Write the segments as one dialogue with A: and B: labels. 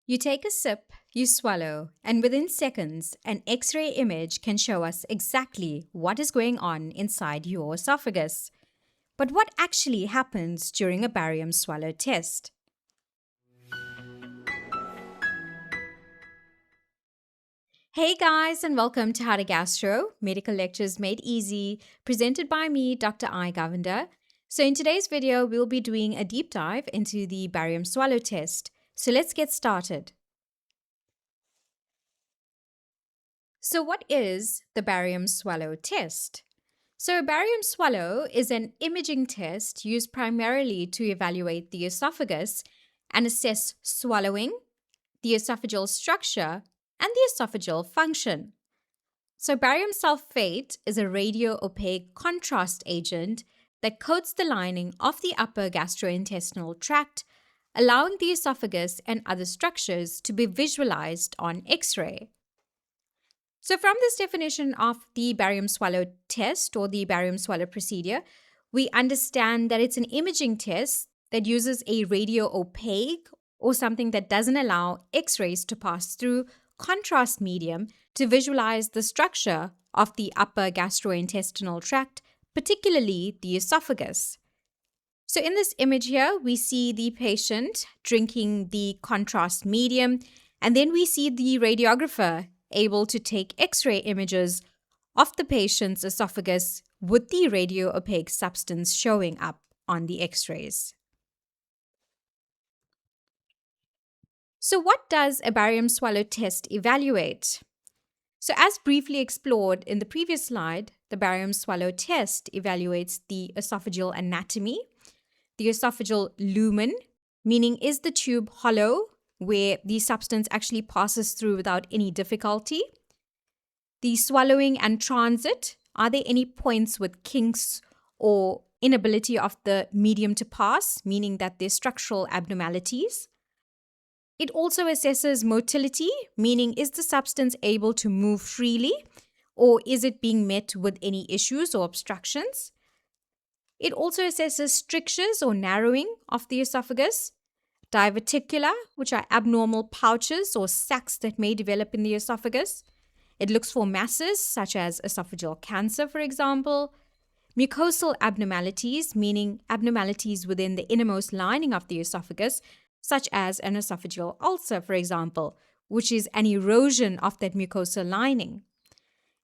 A: You take a sip, you swallow, and within seconds, an X-ray image can show us exactly what is going on inside your esophagus. But what actually happens during a barium swallow test? Hey guys, and welcome to How to Gastro, Medical Lectures Made Easy, presented by me, Dr. I. Govender. So in today's video, we'll be doing a deep dive into the barium swallow test. So let's get started. So what is the barium swallow test? So a barium swallow is an imaging test used primarily to evaluate the esophagus and assess swallowing, the esophageal structure, and the esophageal function. So barium sulfate is a radio-opaque contrast agent that coats the lining of the upper gastrointestinal tract, allowing the esophagus and other structures to be visualized on X-ray. So from this definition of the barium swallow test or the barium swallow procedure, we understand that it's an imaging test that uses a radio-opaque or something that doesn't allow X-rays to pass through contrast medium to visualize the structure of the upper gastrointestinal tract, particularly the esophagus. So in this image here, we see the patient drinking the contrast medium, and then we see the radiographer able to take X-ray images of the patient's esophagus with the radio-opaque substance showing up on the X-rays. So what does a barium swallow test evaluate? So as briefly explored in the previous slide, the barium swallow test evaluates the esophageal anatomy, the esophageal lumen, meaning is the tube hollow where the substance actually passes through without any difficulty? The swallowing and transit, are there any points with kinks or inability of the medium to pass, meaning that there's structural abnormalities? It also assesses motility, meaning is the substance able to move freely or is it being met with any issues or obstructions? It also assesses strictures or narrowing of the esophagus, diverticula, which are abnormal pouches or sacs that may develop in the esophagus. It looks for masses such as esophageal cancer, for example. Mucosal abnormalities, meaning abnormalities within the innermost lining of the esophagus, such as an esophageal ulcer, for example, which is an erosion of that mucosal lining.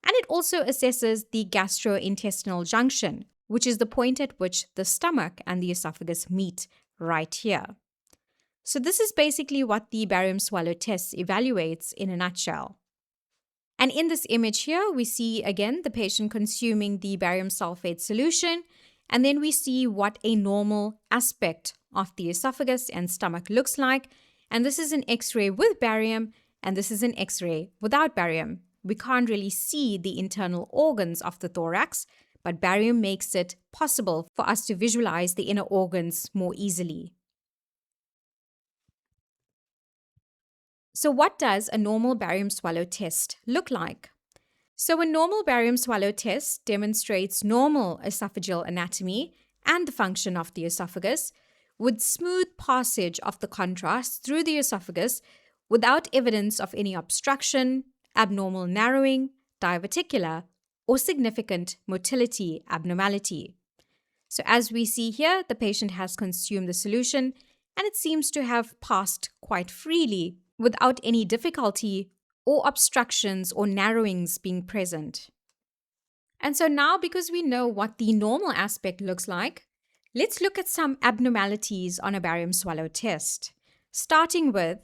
A: And it also assesses the gastrointestinal junction, which is the point at which the stomach and the esophagus meet right here. So this is basically what the barium swallow test evaluates in a nutshell. And in this image here, we see again the patient consuming the barium sulfate solution, and then we see what a normal aspect of the esophagus and stomach looks like. And this is an X-ray with barium, and this is an X-ray without barium. We can't really see the internal organs of the thorax, but barium makes it possible for us to visualize the inner organs more easily. So what does a normal barium swallow test look like? So a normal barium swallow test demonstrates normal esophageal anatomy and the function of the esophagus with smooth passage of the contrast through the esophagus without evidence of any obstruction, abnormal narrowing, diverticular, or significant motility abnormality. So as we see here, the patient has consumed the solution and it seems to have passed quite freely without any difficulty or obstructions or narrowings being present. And so now, because we know what the normal aspect looks like, let's look at some abnormalities on a barium swallow test, starting with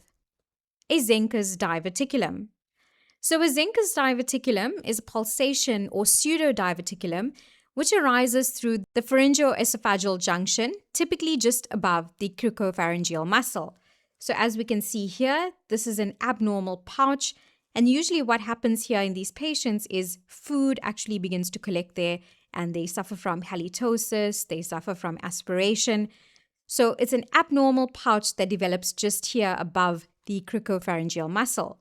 A: a Zenker's Diverticulum. So a Zenker's Diverticulum is a pulsation or pseudo-diverticulum which arises through the pharyngoesophageal junction, typically just above the cricopharyngeal muscle. So as we can see here, this is an abnormal pouch, and usually what happens here in these patients is food actually begins to collect there and they suffer from halitosis, they suffer from aspiration. So it's an abnormal pouch that develops just here above the cricopharyngeal muscle.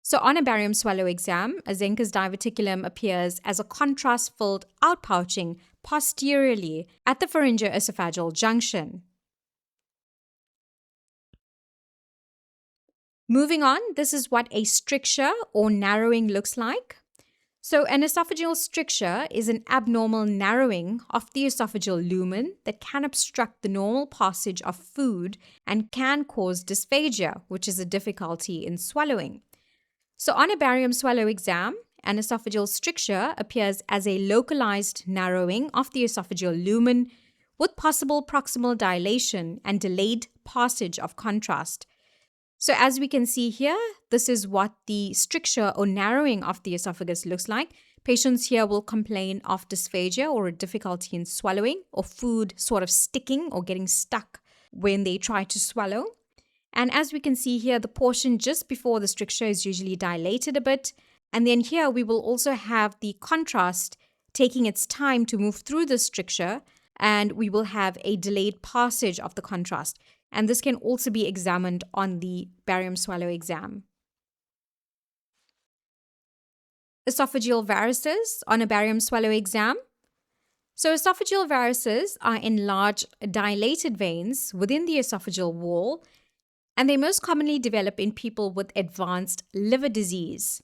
A: So on a barium swallow exam, a Zenker's Diverticulum appears as a contrast-filled outpouching posteriorly at the pharyngoesophageal junction. Moving on, this is what a stricture or narrowing looks like. So an esophageal stricture is an abnormal narrowing of the esophageal lumen that can obstruct the normal passage of food and can cause dysphagia, which is a difficulty in swallowing. So on a barium swallow exam, an esophageal stricture appears as a localized narrowing of the esophageal lumen with possible proximal dilation and delayed passage of contrast. So as we can see here, this is what the stricture or narrowing of the esophagus looks like. Patients here will complain of dysphagia or a difficulty in swallowing or food sort of sticking or getting stuck when they try to swallow. And as we can see here, the portion just before the stricture is usually dilated a bit. And then here we will also have the contrast taking its time to move through the stricture, and we will have a delayed passage of the contrast. And this can also be examined on the barium swallow exam. Esophageal varices on a barium swallow exam. So esophageal varices are enlarged, dilated veins within the esophageal wall, and they most commonly develop in people with advanced liver disease.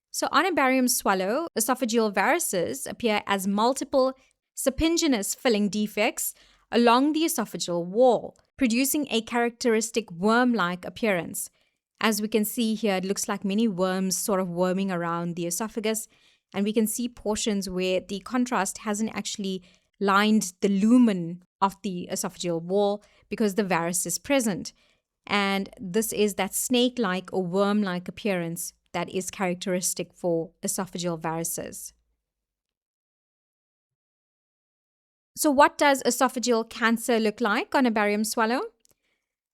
A: So on a barium swallow, esophageal varices appear as multiple serpiginous filling defects along the esophageal wall, producing a characteristic worm-like appearance. As we can see here, it looks like many worms sort of worming around the esophagus, and we can see portions where the contrast hasn't actually lined the lumen of the esophageal wall because the varice is present. And this is that snake-like or worm-like appearance that is characteristic for esophageal varices. So what does esophageal cancer look like on a barium swallow?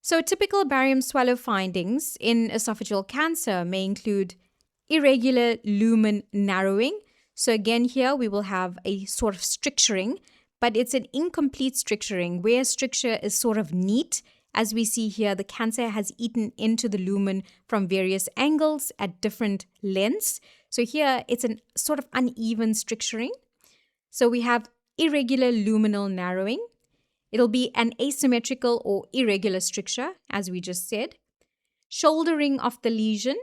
A: So typical barium swallow findings in esophageal cancer may include irregular lumen narrowing. So again here we will have a sort of stricturing, but it's an incomplete stricturing where stricture is sort of neat. As we see here, the cancer has eaten into the lumen from various angles at different lengths. So here it's a sort of uneven stricturing. So we have irregular luminal narrowing. It'll be an asymmetrical or irregular stricture, as we just said. Shouldering of the lesion.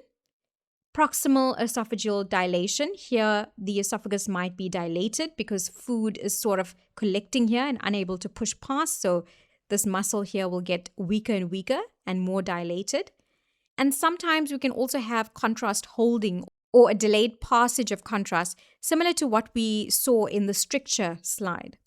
A: Proximal esophageal dilation. Here, the esophagus might be dilated because food is sort of collecting here and unable to push past. So this muscle here will get weaker and weaker and more dilated. And sometimes we can also have contrast holding or a delayed passage of contrast, similar to what we saw in the stricture slide.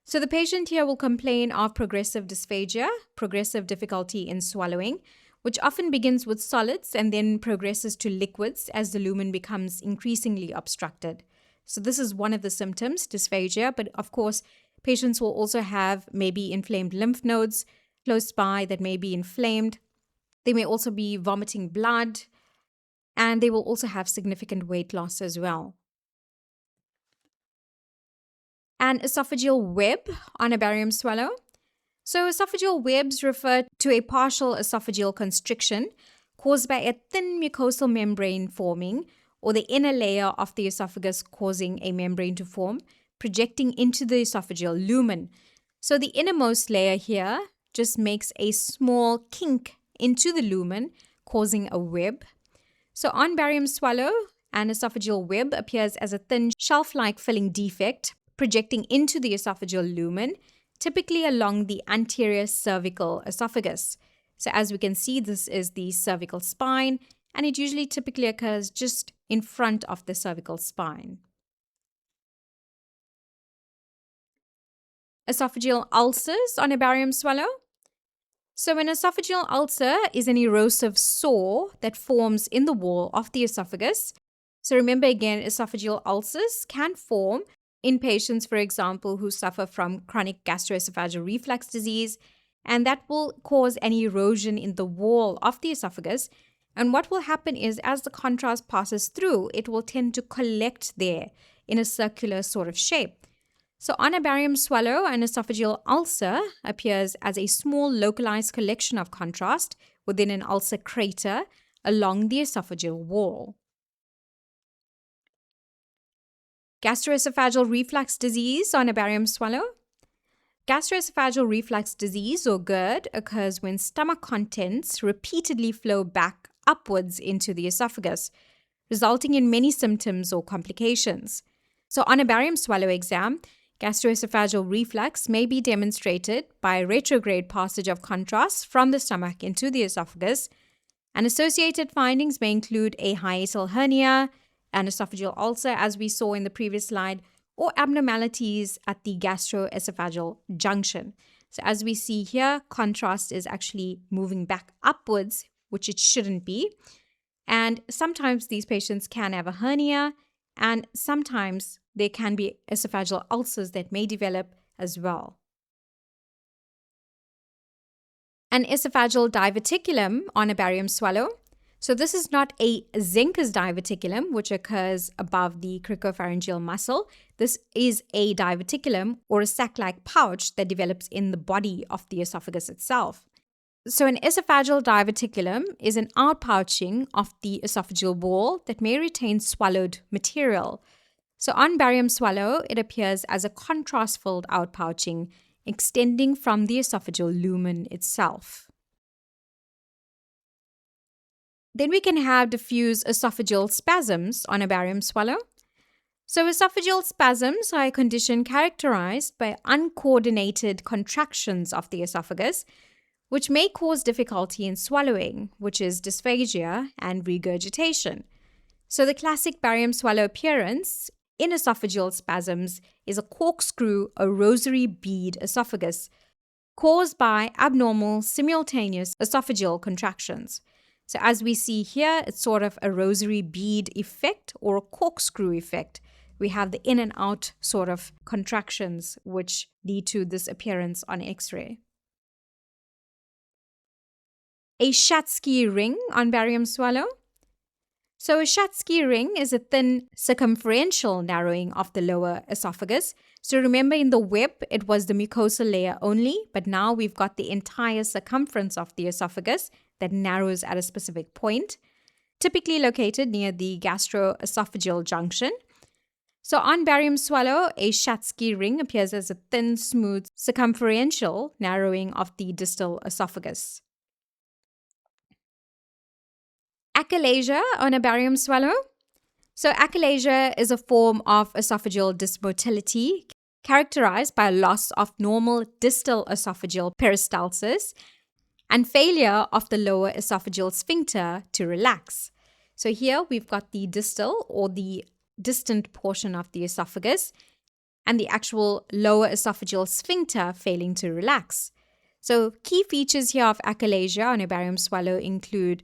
A: So the patient here will complain of progressive dysphagia, progressive difficulty in swallowing, which often begins with solids and then progresses to liquids as the lumen becomes increasingly obstructed. So this is one of the symptoms, dysphagia, but of course, patients will also have maybe inflamed lymph nodes close by that may be inflamed. They may also be vomiting blood, and they will also have significant weight loss as well. An esophageal web on a barium swallow. So esophageal webs refer to a partial esophageal constriction caused by a thin mucosal membrane forming, or the inner layer of the esophagus causing a membrane to form, projecting into the esophageal lumen. So the innermost layer here just makes a small kink into the lumen, causing a web. So on barium swallow, an esophageal web appears as a thin shelf-like filling defect projecting into the esophageal lumen, typically along the anterior cervical esophagus. So as we can see, this is the cervical spine, and it usually typically occurs just in front of the cervical spine. Esophageal ulcers on a barium swallow. So an esophageal ulcer is an erosive sore that forms in the wall of the esophagus. So remember again, esophageal ulcers can form in patients, for example, who suffer from chronic gastroesophageal reflux disease, and that will cause an erosion in the wall of the esophagus. And what will happen is, as the contrast passes through, it will tend to collect there in a circular sort of shape. So on a barium swallow, an esophageal ulcer appears as a small localized collection of contrast within an ulcer crater along the esophageal wall. Gastroesophageal reflux disease on a barium swallow. Gastroesophageal reflux disease, or GERD, occurs when stomach contents repeatedly flow back upwards into the esophagus, resulting in many symptoms or complications. So on a barium swallow exam, gastroesophageal reflux may be demonstrated by retrograde passage of contrast from the stomach into the esophagus, and associated findings may include a hiatal hernia, an esophageal ulcer, as we saw in the previous slide, or abnormalities at the gastroesophageal junction. So as we see here, contrast is actually moving back upwards, which it shouldn't be. And sometimes these patients can have a hernia, and sometimes there can be esophageal ulcers that may develop as well. An esophageal diverticulum on a barium swallow. So this is not a Zenker's diverticulum, which occurs above the cricopharyngeal muscle. This is a diverticulum, or a sac-like pouch that develops in the body of the esophagus itself. So an esophageal diverticulum is an outpouching of the esophageal wall that may retain swallowed material. So on barium swallow, it appears as a contrast-filled outpouching extending from the esophageal lumen itself. Then we can have diffuse esophageal spasms on a barium swallow. So esophageal spasms are a condition characterized by uncoordinated contractions of the esophagus, which may cause difficulty in swallowing, which is dysphagia and regurgitation. So the classic barium swallow appearance in esophageal spasms is a corkscrew or rosary bead esophagus caused by abnormal simultaneous esophageal contractions. So as we see here, it's sort of a rosary bead effect or a corkscrew effect. We have the in and out sort of contractions which lead to this appearance on X-ray. A Schatzki ring on barium swallow. So a Schatzki ring is a thin circumferential narrowing of the lower esophagus. So remember, in the web, it was the mucosal layer only, but now we've got the entire circumference of the esophagus that narrows at a specific point, typically located near the gastroesophageal junction. So on barium swallow, a Schatzki ring appears as a thin, smooth, circumferential narrowing of the distal esophagus. Achalasia on a barium swallow. So achalasia is a form of esophageal dysmotility characterized by a loss of normal distal esophageal peristalsis and failure of the lower esophageal sphincter to relax. So here we've got the distal or the distant portion of the esophagus and the actual lower esophageal sphincter failing to relax. So key features here of achalasia on a barium swallow include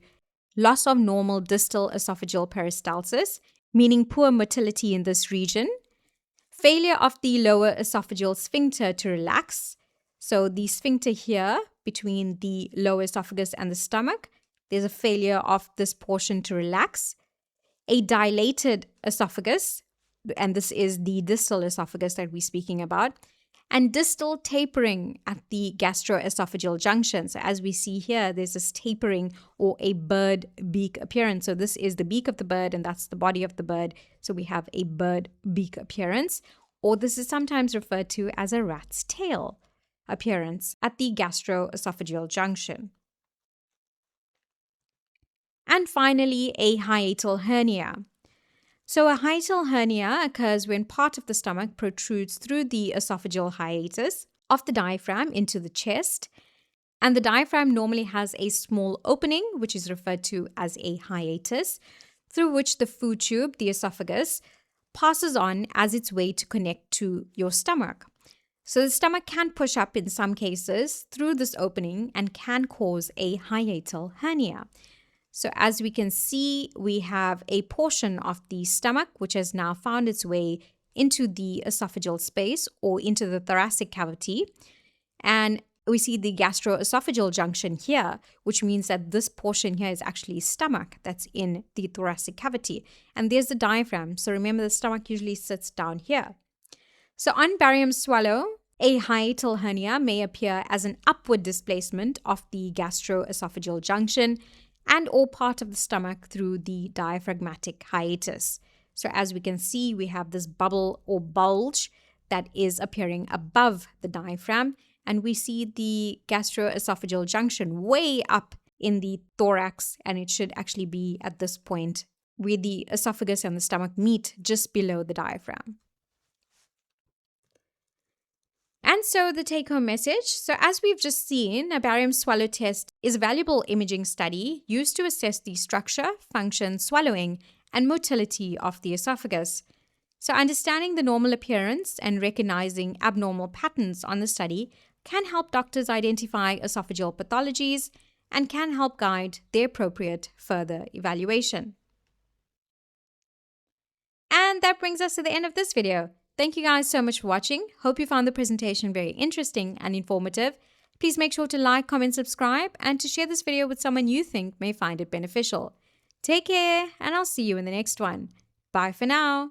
A: loss of normal distal esophageal peristalsis, meaning poor motility in this region, failure of the lower esophageal sphincter to relax. So the sphincter here between the lower esophagus and the stomach, there's a failure of this portion to relax. A dilated esophagus, and this is the distal esophagus that we're speaking about, and distal tapering at the gastroesophageal junction. So as we see here, there's this tapering or a bird beak appearance. So this is the beak of the bird and that's the body of the bird. So we have a bird beak appearance, or this is sometimes referred to as a rat's tail appearance at the gastroesophageal junction. And finally, a hiatal hernia. So a hiatal hernia occurs when part of the stomach protrudes through the esophageal hiatus of the diaphragm into the chest, and the diaphragm normally has a small opening, which is referred to as a hiatus, through which the food tube, the esophagus, passes on as its way to connect to your stomach. So the stomach can push up in some cases through this opening and can cause a hiatal hernia. So as we can see, we have a portion of the stomach which has now found its way into the esophageal space or into the thoracic cavity. And we see the gastroesophageal junction here, which means that this portion here is actually stomach that's in the thoracic cavity. And there's the diaphragm. So remember, the stomach usually sits down here. So on barium swallow, a hiatal hernia may appear as an upward displacement of the gastroesophageal junction and or part of the stomach through the diaphragmatic hiatus. So as we can see, we have this bubble or bulge that is appearing above the diaphragm, and we see the gastroesophageal junction way up in the thorax, and it should actually be at this point where the esophagus and the stomach meet, just below the diaphragm. And so the take-home message. So as we've just seen, a barium swallow test is a valuable imaging study used to assess the structure, function, swallowing, and motility of the esophagus. So understanding the normal appearance and recognizing abnormal patterns on the study can help doctors identify esophageal pathologies and can help guide the appropriate further evaluation. And that brings us to the end of this video. Thank you guys so much for watching. Hope you found the presentation very interesting and informative. Please make sure to like, comment, subscribe, and to share this video with someone you think may find it beneficial. Take care, and I'll see you in the next one. Bye for now.